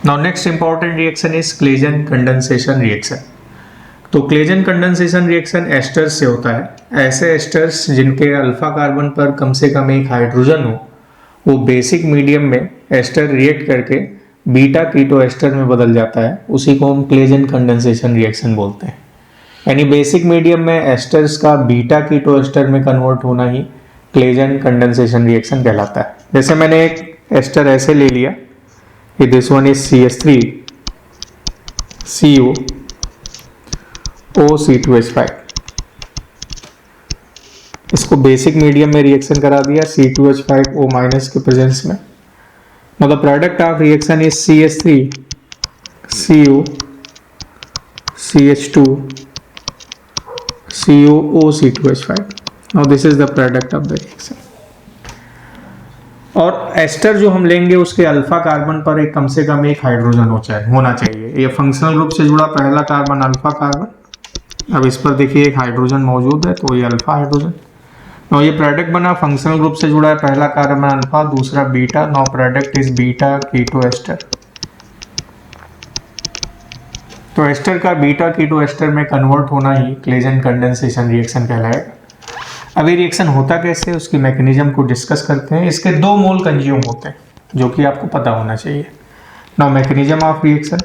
Now next important reaction is Claisen condensation reaction. तो Claisen condensation reaction asters से होता है। ऐसे एस्टर्स जिनके अल्फा कार्बन पर कम से कम एक हाइड्रोजन हो, वो बेसिक मीडियम में एस्टर रिएक्ट करके बीटा कीटो एस्टर में बदल जाता है, उसी को हम क्लेजन कंडेंसेशन रिएक्शन बोलते हैं। यानी बेसिक मीडियम में एस्टर्स का बीटा कीटो एस्टर में कन्वर्ट होना ही क्लेजन कंडेंसेशन रिएक्शन कहलाता है। जैसे मैंने एक एस्टर ऐसे ले लिया कि this one is CH3 CO O(C2H5), इसको बेसिक मीडियम में रिएक्शन करा दिया C2H5O- के प्रेजेंस में। Now the product of reaction is CH3 CO CH2 CO O(C2H5). Now this is the product of the reaction. और एस्टर जो हम लेंगे उसके अल्फा कार्बन पर एक कम से कम एक हाइड्रोजन होना चाहिए। ये फंक्शनल ग्रुप से जुड़ा पहला कार्बन अल्फा कार्बन, अब इस पर देखिए एक हाइड्रोजन मौजूद है तो ये अल्फा हाइड्रोजन। नाउ ये प्रोडक्ट बना, फंक्शनल ग्रुप से जुड़ा है पहला कार्बन अल्फा, दूसरा beta. Now product is beta keto ester. तो एस्टर का बीटा कीटो एस्टर में कन्वर्ट होना ही क्लेजन कंडेंसेशन रिएक्शन कहलाएगा। अब ये रिएक्शन होता कैसे, उसकी मैकेनिज्म को डिस्कस करते हैं। इसके दो मोल कंज्यूम होते हैं जो कि आपको पता होना चाहिए। Now mechanism of reaction.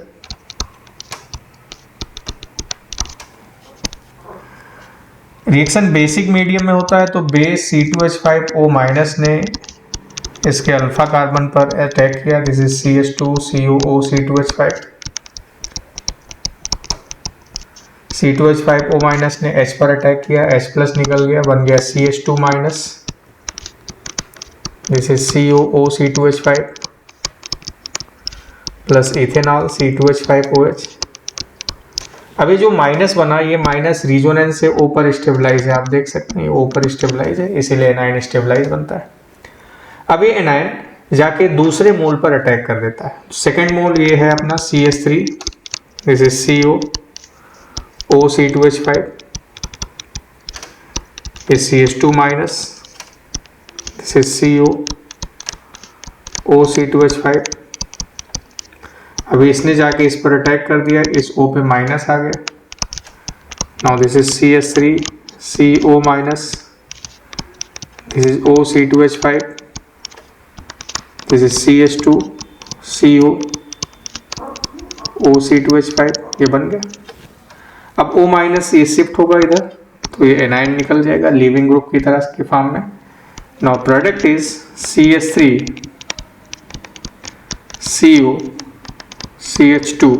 Reaction basic medium में होता है तो बेस C2H5O- ने इसके अल्फा कार्बन पर अटैक किया, दिस इज CH2COO(C2H5). C2H5O- ने H पर अटैक किया, H+ निकल गया, बन गया CH2-, this is COO(C2H5) plus ethanol C2H5OH। अभी जो माइनस बना, ये माइनस रिजोनेंस से O पर स्टेबलाइज है, आप देख सकते हैं O पर स्टेबलाइज है, इसीलिए एनायन स्टेबलाइज बनता है। अब ये एनायन जाके दूसरे मोल पर अटैक कर देता है। सेकेंड मोल ये है अपना CH3, this is COO(C2H5), is CH2-, this is COO(C2H5). अभी इसने जाके इस पर अटैक कर दिया, इस O पे माइनस आ गया। Now this is CH3 CO-, this is O(C2H5), this is CH2 COO(C2H5), ये बन गया। अब O- ये शिफ्ट होगा इधर तो ये एनायन निकल जाएगा लीविंग ग्रुप की तरह के फॉर्म में। Now product is CH3 CO CH2,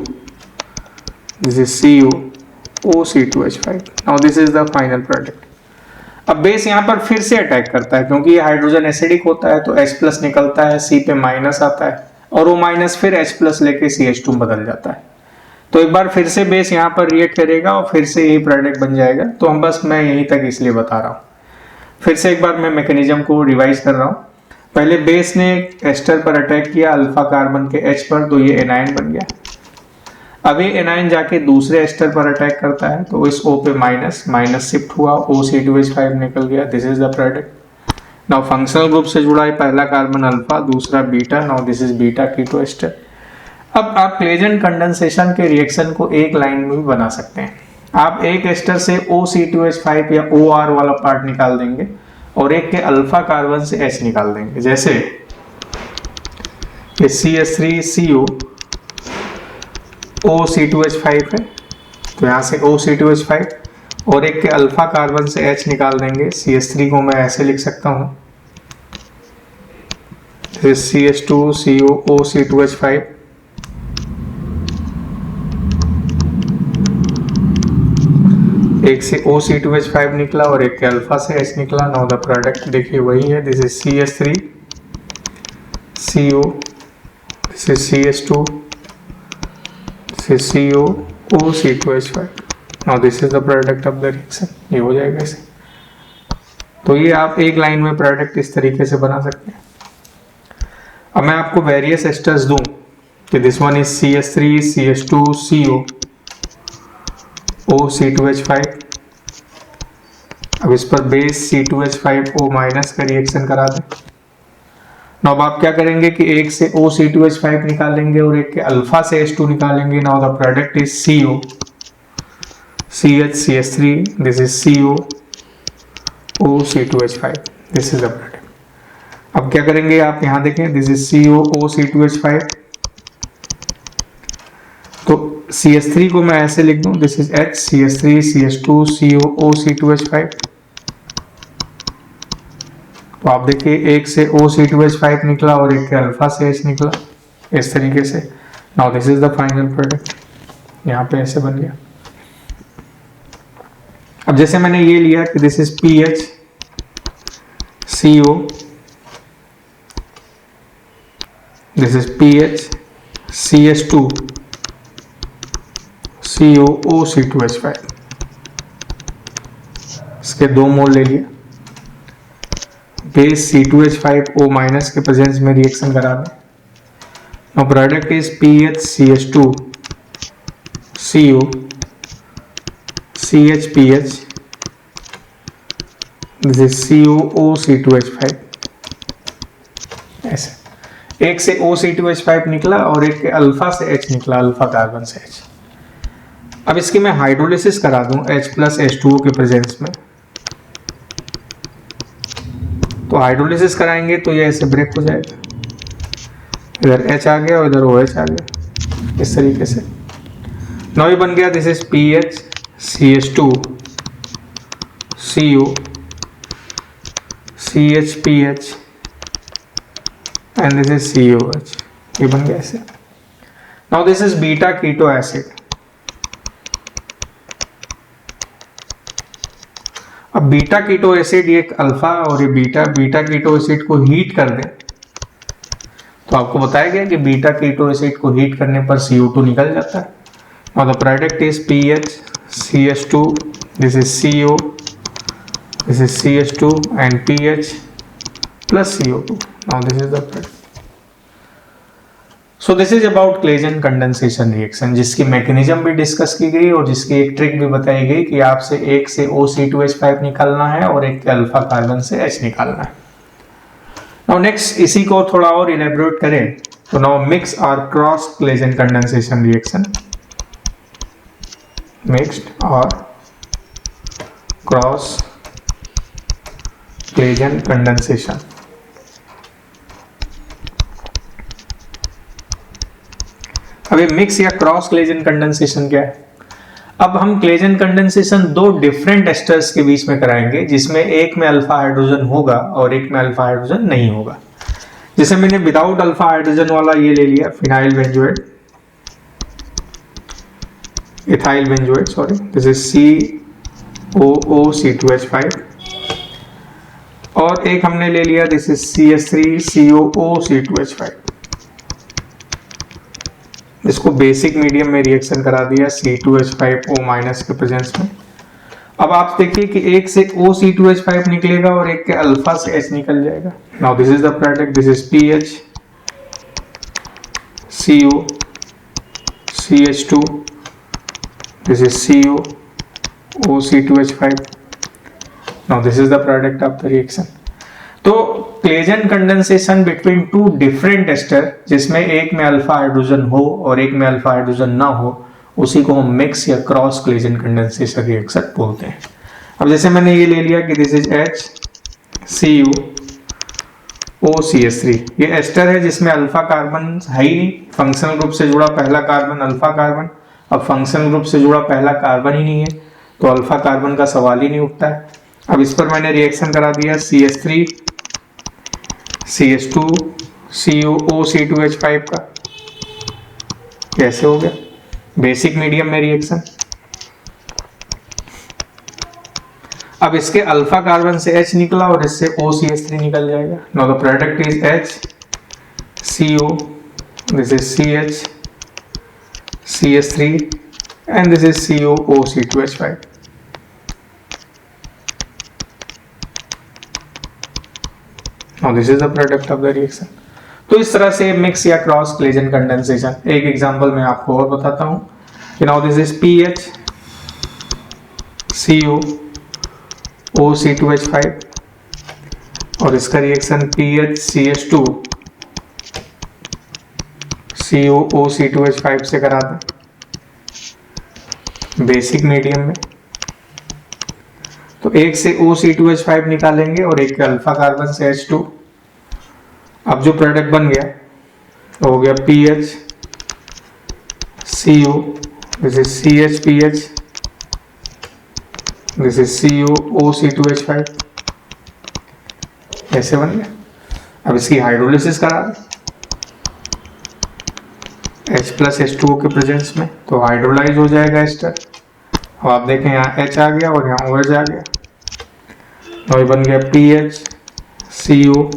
this is COO(C2H5). now this is the final product। अब बेस यहाँ पर फिर से अटैक करता है, क्योंकि ये हाइड्रोजन एसिडिक होता है तो H+ निकलता है, C पे माइनस आता है और O- फिर H+ लेके CH2 में बदल जाता है। तो एक बार फिर से बेस यहाँ पर रिएक्ट करेगा और फिर से यही प्रोडक्ट बन जाएगा। तो हम बस मैं यहीं तक इसलिए बता रहा हूँ। फिर से एक बार मैं मैकेनिज्म को रिवाइज कर रहा हूँ। पहले बेस ने एस्टर पर अटैक किया अल्फा कार्बन के H पर, तो ये एनायन बन गया। अब ये एनायन जाके दूसरे एस्टर पर अटैक करता है तो इस O पे माइनस शिफ्ट हुआ, O(C2H5) निकल गया, this is the product. Now functional group से जुड़ा है पहला कार्बन अल्फा, दूसरा beta. Now this is beta keto ester. अब आप क्लेजन कंडेंसेशन के रिएक्शन को एक लाइन में भी बना सकते हैं। आप एक एस्टर से O(C2H5) या OR वाला पार्ट निकाल देंगे और एक के अल्फा कार्बन से H निकाल देंगे। जैसे ये CH3 CO O(C2H5) है तो यहाँ से O(C2H5) और एक के अल्फा कार्बन से H निकाल देंगे। CH3 को मैं ऐसे लिख सकता हूँ, CH2 CO O(C2H5), एक से O(C2H5) निकला और एक के अल्फा से H निकला। नाउ द प्रोडक्ट देखिए वही है, this is CH3 CO, this is CH2, this is CO O(C2H5). Now this is the product of the reaction. ये हो जाएगा इसे। तो ये आप एक लाइन में प्रोडक्ट इस तरीके से बना सकते हैं। अब मैं आपको वेरियस एस्टर्स दूं कि this one is CH3 CH2 CO O(C2H5). अब इस पर बेस C2H5O- का रिएक्शन करा दें। अब आप क्या करेंगे कि एक से O(C2H5) निकालेंगे और एक के अल्फा से H2 निकालेंगे। Now the product is CO CH(CH3), this is CO O(C2H5), this is the product. अब क्या करेंगे आप यहाँ देखें, दिस इज CO O(C2H5), तो CH3 को मैं ऐसे लिख दूं, this is H CH3 CH2 CO O(C2H5). तो आप देखिए एक से O(C2H5) निकला और एक के अल्फा से H निकला, इस तरीके से। Now this is the final product, यहाँ पे ऐसे बन गया। अब जैसे मैंने ये लिया कि this is PH CO, this is PH CH2 CO O(C2H5), इसके 2 मोल ले लिया। बेस C2H5O- के प्रेजेंस में रिएक्शन करा दें। Now product is PH CH2 CO CH this is CO O(C2H5), ऐसे एक से O(C2H5) निकला और एक के अल्फा से H निकला, अल्फा कार्बन से H। अब इसकी मैं हाइड्रोलिसिस करा दूं H+H2O के प्रेजेंस में, तो हाइड्रोलिसिस कराएंगे तो ये ऐसे ब्रेक हो जाएगा, इधर H आ गया और इधर OH आ गया, इस तरीके से। नाउ ये बन गया, this is PH CH2 CO CH and this is COH, ये बन गया ऐसे। Now this is beta keto acid. अब बीटा कीटो एसिड, ये एक अल्फा और ये बीटा कीटो एसिड को हीट कर दें, तो आपको बताया गया कि बीटा कीटो एसिड को हीट करने पर CO2 निकल जाता है। Now the product is PH CH2, this is CO, this is CH2 and PH plus CO2. Now this is the product. So this is about Claisen condensation reaction, जिसकी mechanism भी discuss की गई और जिसकी एक ट्रिक भी बताई गई कि आपसे एक से O(C2H5) निकालना है और एक के अल्फा कार्बन से H निकालना है। नाउ नेक्स्ट, इसी को थोड़ा और इलेबोरेट करें तो नाउ मिक्स और cross Claisen condensation reaction, mixed और क्रॉस क्लेजन कंडेंसेशन। अभी मिक्स या क्रॉस क्लेजन कंडेंसेशन क्या है? अब हम क्लेजन कंडेंसेशन 2 डिफरेंट एस्टर्स के बीच में कराएंगे, जिसमें एक में अल्फा हाइड्रोजन होगा और एक में अल्फा हाइड्रोजन नहीं होगा। जैसे मैंने विदाउट अल्फा हाइड्रोजन वाला ये ले लिया, phenyl benzoate, ethyl benzoate, sorry, this is COOC2H5, और एक हमने ले लिया, दिस इज CH3COOC2H5। इसको बेसिक मीडियम में रिएक्शन करा दिया C2H5O- के प्रेजेंस में। अब आप देखिए कि एक से OC2H5 निकलेगा और एक के अल्फा से H निकल जाएगा। Now this is the product, this is PH CO CH2, this is CO OC2H5। Now this is the product of the reaction. तो Claisen condensation between 2 different ester, जिसमें एक में अल्फा हाइड्रोजन हो और एक में अल्फा हाइड्रोजन ना हो, उसी को हम मिक्स या क्रॉस क्लेजन कंडेंसेशन रिएक्शन बोलते हैं। अब जैसे मैंने ये ले लिया कि दिस इज HCU OCH3, ये एस्टर है जिसमें अल्फा कार्बन है ही नहीं, फंक्शनल ग्रुप से जुड़ा पहला कार्बन अल्फा कार्बन। अब फंक्शनल ग्रुप से जुड़ा पहला कार्बन ही नहीं है तो अल्फा कार्बन का सवाल ही नहीं उठता है। अब इस पर मैंने रिएक्शन करा दिया CH3 CH2 COOC2H5 का, कैसे हो गया? बेसिक मीडियम में रिएक्शन। अब इसके अल्फा कार्बन से H निकला और इससे OCH3 निकल जाएगा। Now the product is HCO, this is CH CH3 and this is COOC2H5। Now this is the product of the reaction. तो इस तरह से मिक्स या क्रॉस क्लेजन कंडेंसेशन, एक एग्जांपल मैं आपको और बताता हूं कि now this is PH CO OC2H5 और इसका रिएक्शन PH CH2 COOC2H5 से करा दें बेसिक मीडियम में, तो एक से OC2H5 निकालेंगे और एक अल्फा कार्बन से H2। अब जो प्रोडक्ट बन गया हो गया PHCO, this is CHPH, this is COOC2H5, ऐसे बन गया। अब इसकी हाइड्रोलिसिस करा दें H+H2O के प्रेजेंस में, तो हाइड्रोलाइज हो जाएगा एस्टर। अब आप देखें यहाँ H आ गया और यहाँ OH आ गया, तो ये बन गया PHCO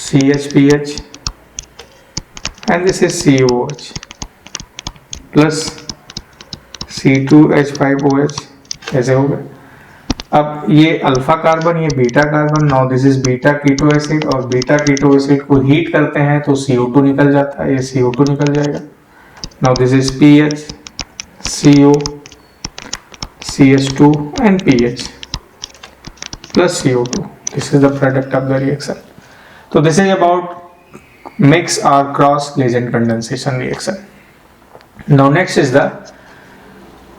CHPH and this is COOH plus C2H5OH, ऐसे हो गया। अब ये अल्फा कार्बन, ये beta carbon, now this is beta keto acid, और बीटा कीटो एसिड को हीट करते हैं तो CO2 निकल जाता है, ये CO2 निकल जाएगा। Now this is PHCO CH2 and PH plus CO2, this is the product of the reaction. So this is about mix or cross Claisen condensation reaction. Now next is the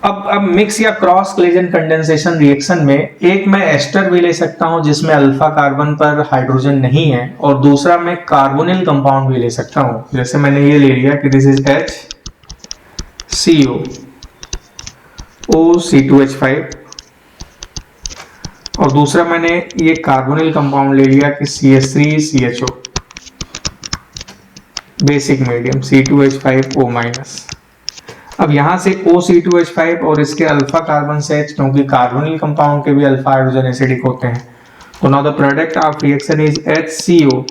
अब mix या cross Claisen condensation reaction में एक मैं ester भी ले सकता हूं जिसमें अल्फा कार्बन पर हाइड्रोजन नहीं है, और दूसरा मैं कार्बोनिल कंपाउंड भी ले सकता हूं। जैसे मैंने ये ले लिया कि दिस इज HCO OC2H5, और दूसरा मैंने ये कार्बोनिल कंपाउंड ले लिया कि CH3CHO बेसिक मीडियम C2H5O-। अब यहां से OC2H5 और इसके अल्फा कार्बन से H, क्योंकि कार्बोनिल कंपाउंड के भी अल्फा हाइड्रोजन एसिडिक होते हैं, तो now the product of reaction is HCO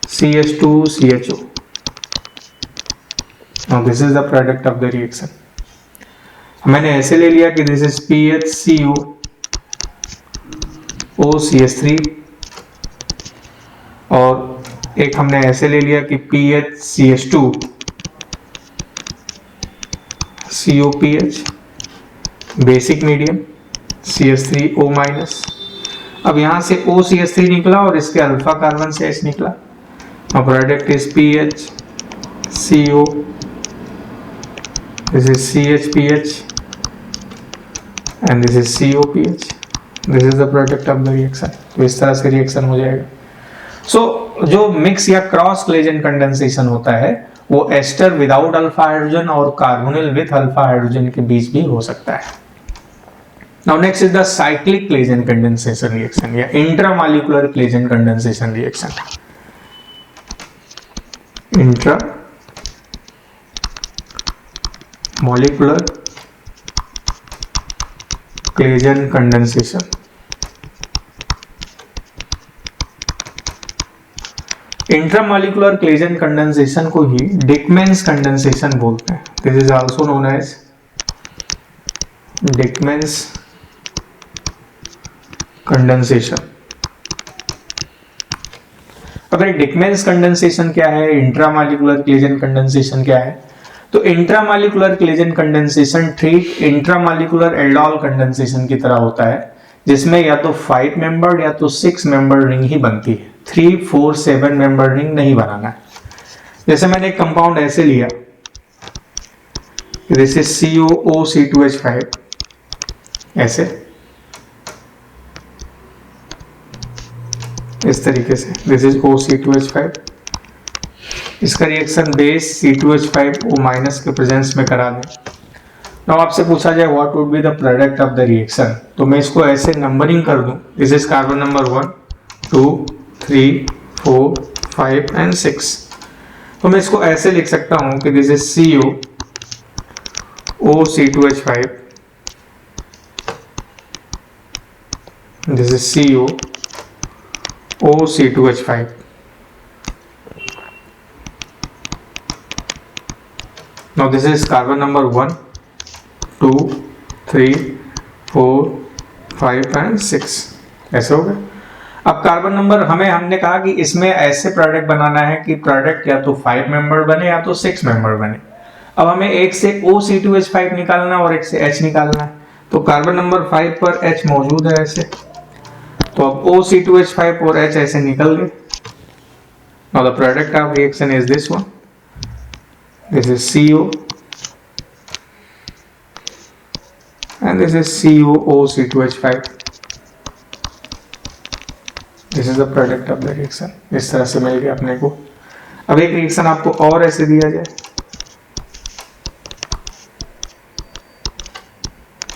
CH2CHO। Now this is the product of the reaction. मैंने ऐसे ले लिया कि दिस इज PHCO OCH3, और एक हमने ऐसे ले लिया कि PHCH2 COPH basic medium CH3O-। अब यहां से OCH3 निकला और इसके अल्फा कार्बन से H निकला, और product is PHCO, this is CHPH and this is COPH, this is the product of the reaction. तो इस तरह से रिएक्शन हो जाएगा। सो जो मिक्स या क्रॉस क्लेजन कंडेंसेशन होता है वो एस्टर विदाउट अल्फा हाइड्रोजन और कार्बोनिल विथ अल्फा हाइड्रोजन के बीच भी हो सकता है। Now next is the cyclic Claisen condensation reaction या intramolecular Claisen condensation reaction. Intramolecular Claisen condensation. Intramolecular Claisen condensation को ही डिकमेंस कंडेंसेशन बोलते हैं। This is also known as Dieckmann condensation. अगर डिकमेंस कंडेंसेशन क्या है, इंट्रामॉलिक्यूलर क्लेजन कंडेंसेशन क्या है, तो इंट्रामॉलिक्यूलर क्लेजन कंडेंसेशन ठीक इंट्रामॉलिक्यूलर एल्डोल कंडेंसेशन की तरह होता है, जिसमें या तो 5 मेंबर्ड या तो 6 मेंबर्ड रिंग ही बनती है, 3, 4, 7 मेंबर रिंग नहीं बनाना है। जैसे मैंने एक कंपाउंड ऐसे लिया, दिस इज COOC2H5, ऐसे इस तरीके से, दिस इज OC2H5। इसका रिएक्शन बेस C2H5O- के प्रेजेंस में करा दें। नाउ आपसे पूछा जाए what would be the product of the reaction, तो मैं इसको ऐसे नंबरिंग कर दूं, this is carbon number 1, 2, 3, 4, 5 and 6। तो मैं इसको ऐसे लिख सकता हूं कि this is CO OC2H5, this is CO OC2H5। Now this is carbon number 1, 2, 3, 4, 5 and 6, ऐसे हो गया। अब कार्बन नंबर हमने कहा कि इसमें ऐसे प्रोडक्ट बनाना है कि प्रोडक्ट या तो 5 मेंबर बने या तो 6 मेंबर बने। अब हमें एक से OC2H5 निकालना और एक से H निकालना है, तो कार्बन नंबर 5 पर H मौजूद है ऐसे, तो अब OC2H5 और H ऐसे निकल गए। Now the product of reaction is this one. This is CO and this is CuOC2H5. This is the product of the reaction. इस तरह से मिल गया अपने को। अब एक रिएक्शन आपको और ऐसे दिया जाए,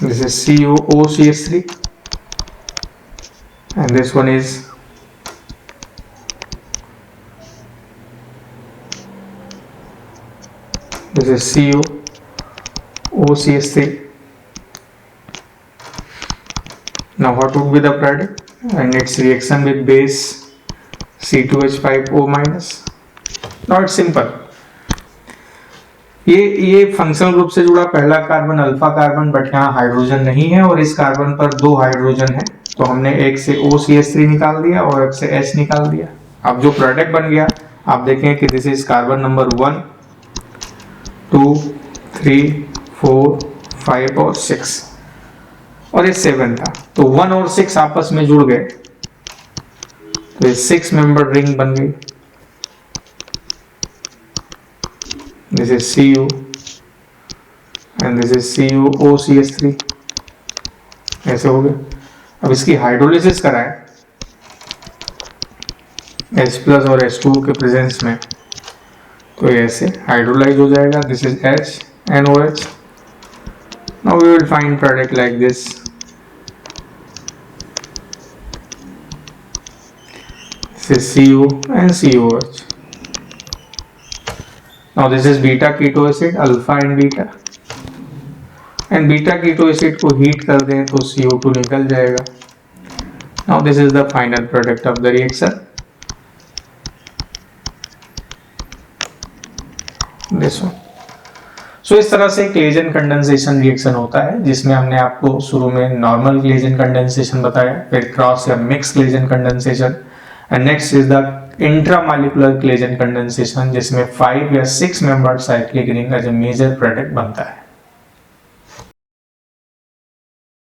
this is CuOCH3 and this one is CuOCH3. Now what would be the product? And its reaction with base C2H5O minus. Now it's simple. ये फंक्शनल ग्रुप से जुड़ा पहला कार्बन अल्फा कार्बन, बट यहाँ हाइड्रोजन नहीं है और इस carbon पर 2 हाइड्रोजन है, तो हमने एक से OCH3 निकाल दिया और एक से H निकाल दिया। अब जो प्रोडक्ट बन गया आप देखें कि दिस इज कार्बन नंबर 1, 2, 3, 4, 5 और 6 और ये 7 था, तो 1 और 6 आपस में जुड़ गए तो ये 6 मेंबर रिंग बन गई। This is Cu and this is CuOCH3, ऐसे हो गए। अब इसकी हाइड्रोलिसिस कराएं H+ और H2 के प्रेजेंस में, तो ये ऐसे हाइड्रोलाइज हो जाएगा। This is HNOH। Now we will find product like this. This is Cu and COH. Now this is beta keto acid, alpha and beta, and beta keto acid को heat कर दें तो CO2 निकल जाएगा। Now this is the final product of the reaction. This one. So इस तरह से Claisen condensation reaction होता है, जिसमें हमने आपको शुरू में नॉर्मल क्लेजन कंडेंसेशन बताया, फिर क्रॉस या mix Claisen condensation, and next is the intramolecular Claisen condensation, जिसमें 5 या 6 membered cyclic ring as a major product बनता है।